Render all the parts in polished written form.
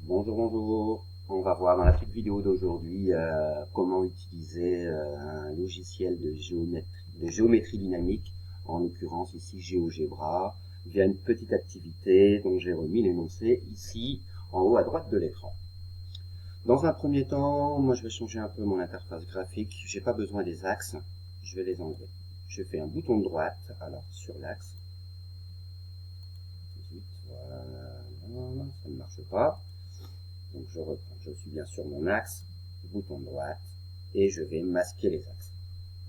Bonjour, bonjour. On va voir dans la petite vidéo d'aujourd'hui comment utiliser un logiciel de géométrie dynamique, en l'occurrence ici GeoGebra, via une petite activité dont j'ai remis l'énoncé ici en haut à droite de l'écran. Dans un premier temps, moi je vais changer un peu mon interface graphique. J'ai pas besoin des axes, je vais les enlever. Je fais un bouton de droite, alors sur l'axe. Voilà, ça ne marche pas. Donc je reprends, je suis bien sur mon axe, bouton de droite, et je vais masquer les axes.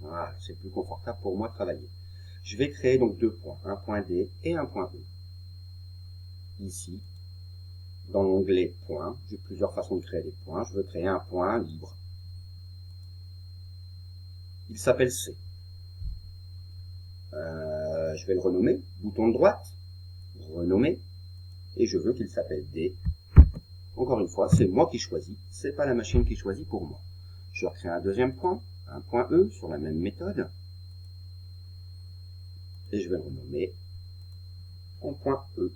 Voilà, c'est plus confortable pour moi de travailler. Je vais créer donc deux points, un point D et un point E. Ici, dans l'onglet points, j'ai plusieurs façons de créer des points. Je veux créer un point libre. Il s'appelle C. Je vais le renommer, bouton de droite, renommer, et je veux qu'il s'appelle D. Encore une fois, c'est moi qui choisis, c'est pas la machine qui choisit pour moi. Je recrée un deuxième point, un point E, sur la même méthode. Et je vais le renommer en point E.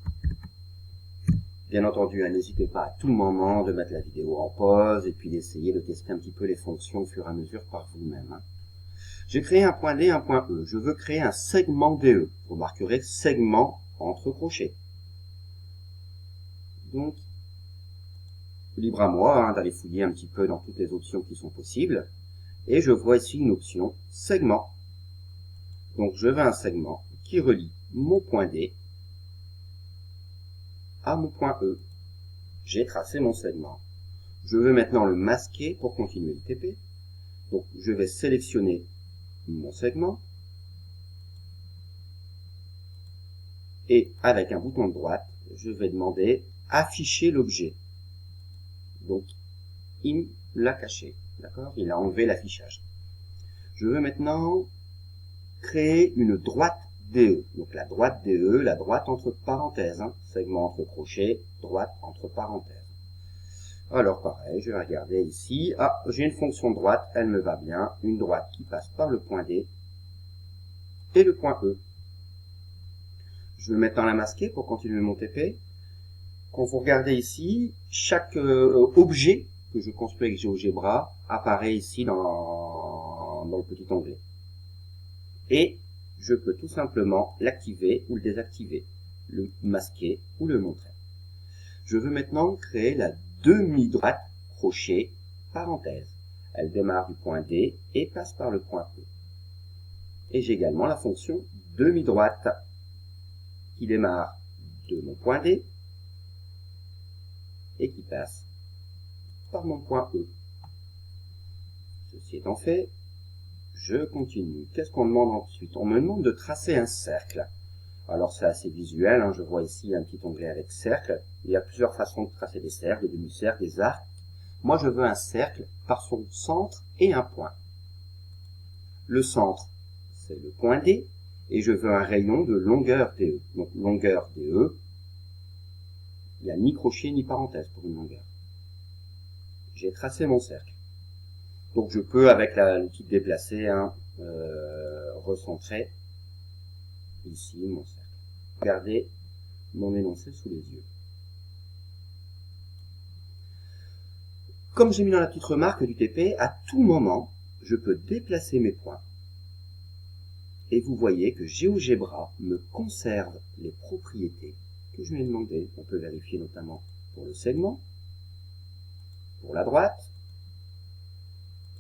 Bien entendu, n'hésitez pas à tout moment de mettre la vidéo en pause et puis d'essayer de tester un petit peu les fonctions au fur et à mesure par vous-même. J'ai créé un point D, un point E. Je veux créer un segment DE. Vous remarquerez segment entre crochets. Donc, libre à moi d'aller fouiller un petit peu dans toutes les options qui sont possibles. Et je vois ici une option segment. Donc, je veux un segment qui relie mon point D à mon point E. J'ai tracé mon segment. Je veux maintenant le masquer pour continuer le TP. Donc, je vais sélectionner mon segment et avec un bouton de droite, je vais demander afficher l'objet. Donc, il l'a caché. D'accord? Il a enlevé l'affichage. Je veux maintenant créer une droite DE. Donc, la droite DE, la droite entre parenthèses. Segment entre crochets, droite entre parenthèses. Alors pareil, je vais regarder ici. Ah, j'ai une fonction droite, elle me va bien. Une droite qui passe par le point D et le point E. Je vais maintenant la masquer pour continuer mon TP. Quand vous regardez ici, chaque objet que je construis avec GeoGebra apparaît ici dans le petit onglet. Et je peux tout simplement l'activer ou le désactiver, le masquer ou le montrer. Je veux maintenant créer la demi-droite crochet parenthèse. Elle démarre du point D et passe par le point E. Et j'ai également la fonction demi-droite qui démarre de mon point D et qui passe par mon point E. Ceci étant fait, je continue. Qu'est-ce qu'on demande ensuite? On me demande de tracer un cercle. Alors c'est assez visuel, je vois ici un petit onglet avec cercle. Il y a plusieurs façons de tracer des cercles, des demi-cercles, des arcs. Moi je veux un cercle par son centre et un point. Le centre, c'est le point D, et je veux un rayon de longueur DE. Donc longueur DE, il n'y a ni crochet ni parenthèse pour une longueur. J'ai tracé mon cercle. Donc je peux, avec l'outil de déplacer, recentrer ici mon cercle. Regardez mon énoncé sous les yeux. Comme j'ai mis dans la petite remarque du TP, à tout moment, je peux déplacer mes points. Et vous voyez que GeoGebra me conserve les propriétés que je lui ai demandées. On peut vérifier notamment pour le segment, pour la droite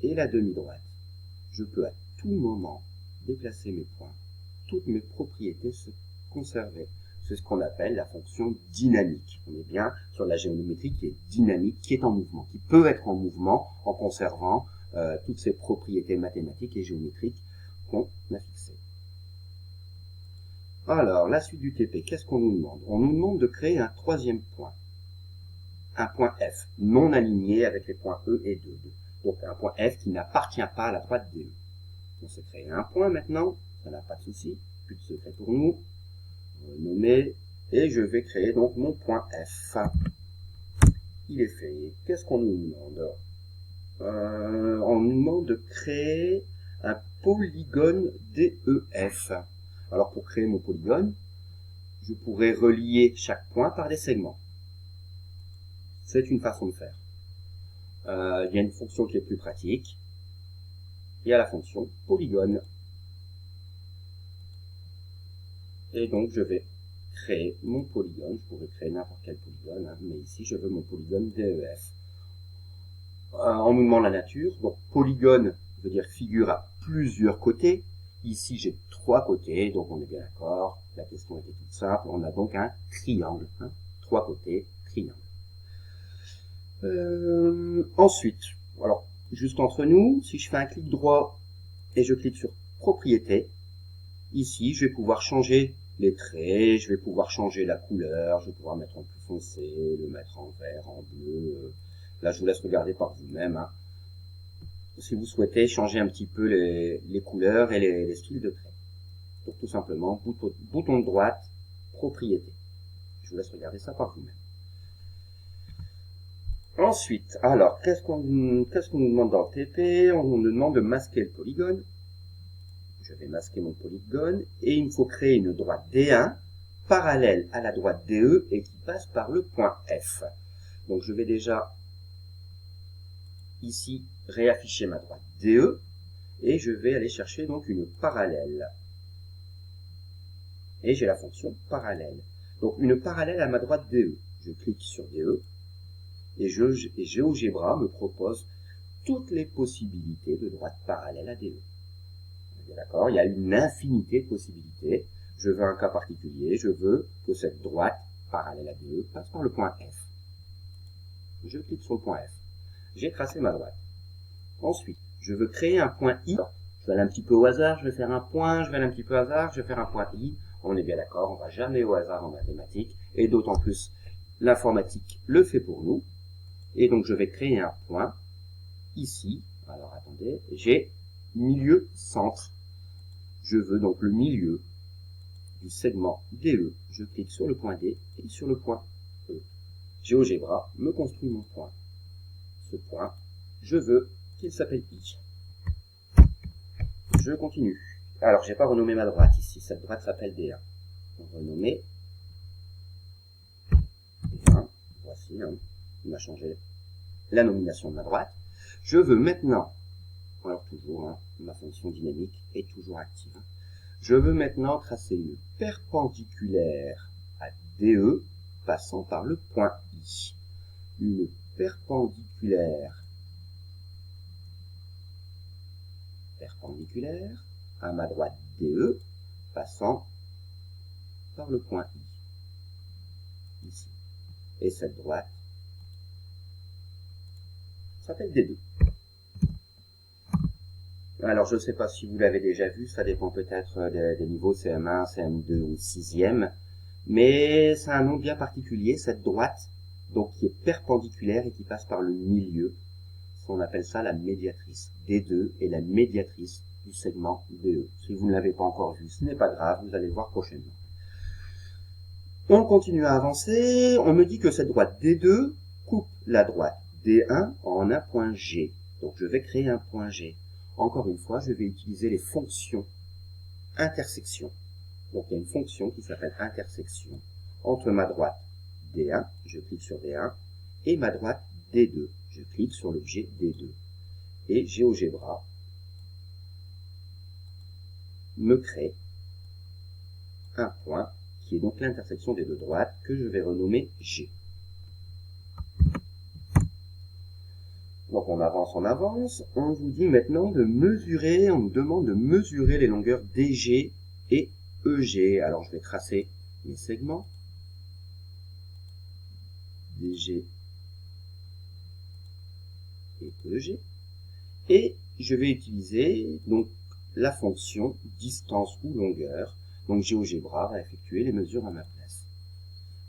et la demi-droite. Je peux à tout moment déplacer mes points. Toutes mes propriétés se conserver. C'est ce qu'on appelle la fonction dynamique. On est bien sur la géométrie qui est dynamique, qui est en mouvement, qui peut être en mouvement en conservant toutes ces propriétés mathématiques et géométriques qu'on a fixées. Alors, la suite du TP, qu'est-ce qu'on nous demande? On nous demande de créer un troisième point. Un point F, non aligné avec les points E et 2. Donc un point F qui n'appartient pas à la droite DE. On s'est créé un point maintenant, ça n'a pas de souci, plus de secret pour nous. Nommer, et je vais créer donc mon point F. Il est fait. Qu'est-ce qu'on nous demande? On nous demande de créer un polygone DEF. Alors pour créer mon polygone, je pourrais relier chaque point par des segments. C'est une façon de faire. Il y a une fonction qui est plus pratique. Il y a la fonction polygone. Et donc je vais créer mon polygone. Je pourrais créer n'importe quel polygone, hein, mais ici je veux mon polygone DEF. On nous demande la nature. Donc polygone veut dire figure à plusieurs côtés. Ici j'ai 3 côtés, donc on est bien d'accord. La question était toute simple. On a donc un triangle. 3 côtés, triangle. Ensuite, alors juste entre nous, si je fais un clic droit et je clique sur propriété, ici je vais pouvoir changer les traits, je vais pouvoir changer la couleur, je vais pouvoir mettre en plus foncé, le mettre en vert, en bleu. Là je vous laisse regarder par vous-même. Hein. Si vous souhaitez changer un petit peu les couleurs et les styles de traits. Donc tout simplement, bouton de droite, propriété. Je vous laisse regarder ça par vous-même. Ensuite, alors, qu'est-ce qu'on nous demande dans le TP? On nous demande de masquer le polygone. Je vais masquer mon polygone et il me faut créer une droite D1 parallèle à la droite DE et qui passe par le point F. Donc je vais déjà ici réafficher ma droite DE et je vais aller chercher donc une parallèle. Et j'ai la fonction parallèle. Donc une parallèle à ma droite DE. Je clique sur DE et GeoGebra me propose toutes les possibilités de droite parallèle à DE. D'accord, il y a une infinité de possibilités. Je veux un cas particulier, je veux que cette droite parallèle à DE passe par le point F. Je clique sur le point F. J'ai tracé ma droite. Ensuite, je veux créer un point I. Je vais aller un petit peu au hasard, je vais faire un point, je vais aller un petit peu au hasard, je vais faire un point I. On est bien d'accord, on ne va jamais au hasard en mathématiques, et d'autant plus l'informatique le fait pour nous. Et donc je vais créer un point ici. Alors attendez, j'ai milieu centre. Je veux donc le milieu du segment DE. Je clique sur le point D et sur le point E. GeoGebra me construit mon point. Ce point, je veux qu'il s'appelle I. Je continue. Alors, j'ai pas renommé ma droite ici. Cette droite s'appelle D1. Renommer D1. Voici. Hein. Il m'a changé la nomination de ma droite. Je veux maintenant, alors toujours, hein, ma fonction dynamique est toujours active. Je veux maintenant tracer une perpendiculaire à DE passant par le point I. Une perpendiculaire à ma droite DE passant par le point I. Ici. Et cette droite s'appelle D2. Alors, je ne sais pas si vous l'avez déjà vu, ça dépend peut-être des niveaux CM1, CM2 ou 6e, mais c'est un nom bien particulier, cette droite, donc qui est perpendiculaire et qui passe par le milieu. On appelle ça la médiatrice. D2 est la médiatrice du segment DE. Si vous ne l'avez pas encore vu, ce n'est pas grave, vous allez le voir prochainement. On continue à avancer, on me dit que cette droite D2 coupe la droite D1 en un point G. Donc je vais créer un point G. Encore une fois, je vais utiliser les fonctions intersection. Donc il y a une fonction qui s'appelle intersection entre ma droite D1, je clique sur D1, et ma droite D2, je clique sur l'objet D2. Et GeoGebra me crée un point qui est donc l'intersection des deux droites que je vais renommer G. Donc on avance, on vous dit maintenant de mesurer, on nous demande de mesurer les longueurs DG et EG. Alors je vais tracer mes segments, DG et EG, et je vais utiliser donc la fonction distance ou longueur. Donc GeoGebra va effectuer les mesures à ma place.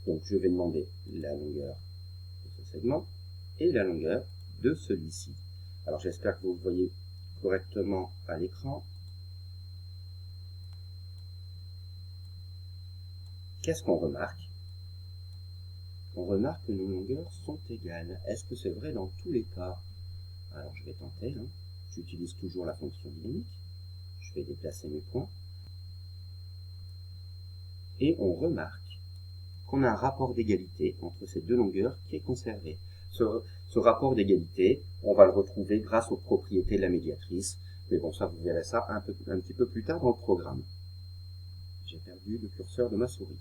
Donc je vais demander la longueur de ce segment et la longueur de celui-ci. Alors j'espère que vous le voyez correctement à l'écran. Qu'est-ce qu'on remarque? On remarque que nos longueurs sont égales. Est-ce que c'est vrai dans tous les cas? Alors je vais tenter. Hein. J'utilise toujours la fonction dynamique. Je vais déplacer mes points. Et on remarque qu'on a un rapport d'égalité entre ces deux longueurs qui est conservé. Ce rapport d'égalité, on va le retrouver grâce aux propriétés de la médiatrice. Mais bon, ça, vous verrez ça un petit peu plus tard dans le programme. J'ai perdu le curseur de ma souris.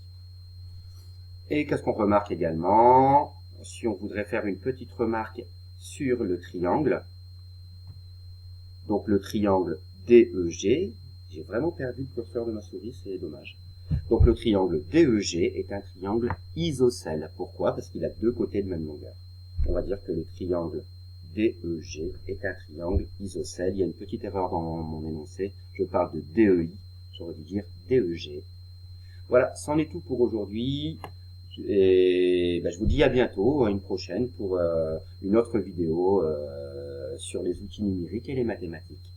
Et qu'est-ce qu'on remarque également? Si on voudrait faire une petite remarque sur le triangle, donc le triangle DEG, j'ai vraiment perdu le curseur de ma souris, c'est dommage. Donc le triangle DEG est un triangle isocèle. Pourquoi? Parce qu'il a deux côtés de même longueur. On va dire que le triangle DEG est un triangle isocèle. Il y a une petite erreur dans mon énoncé. Je parle de DEI, j'aurais dû dire DEG. Voilà, c'en est tout pour aujourd'hui. Et je vous dis à bientôt, à une prochaine, pour une autre vidéo sur les outils numériques et les mathématiques.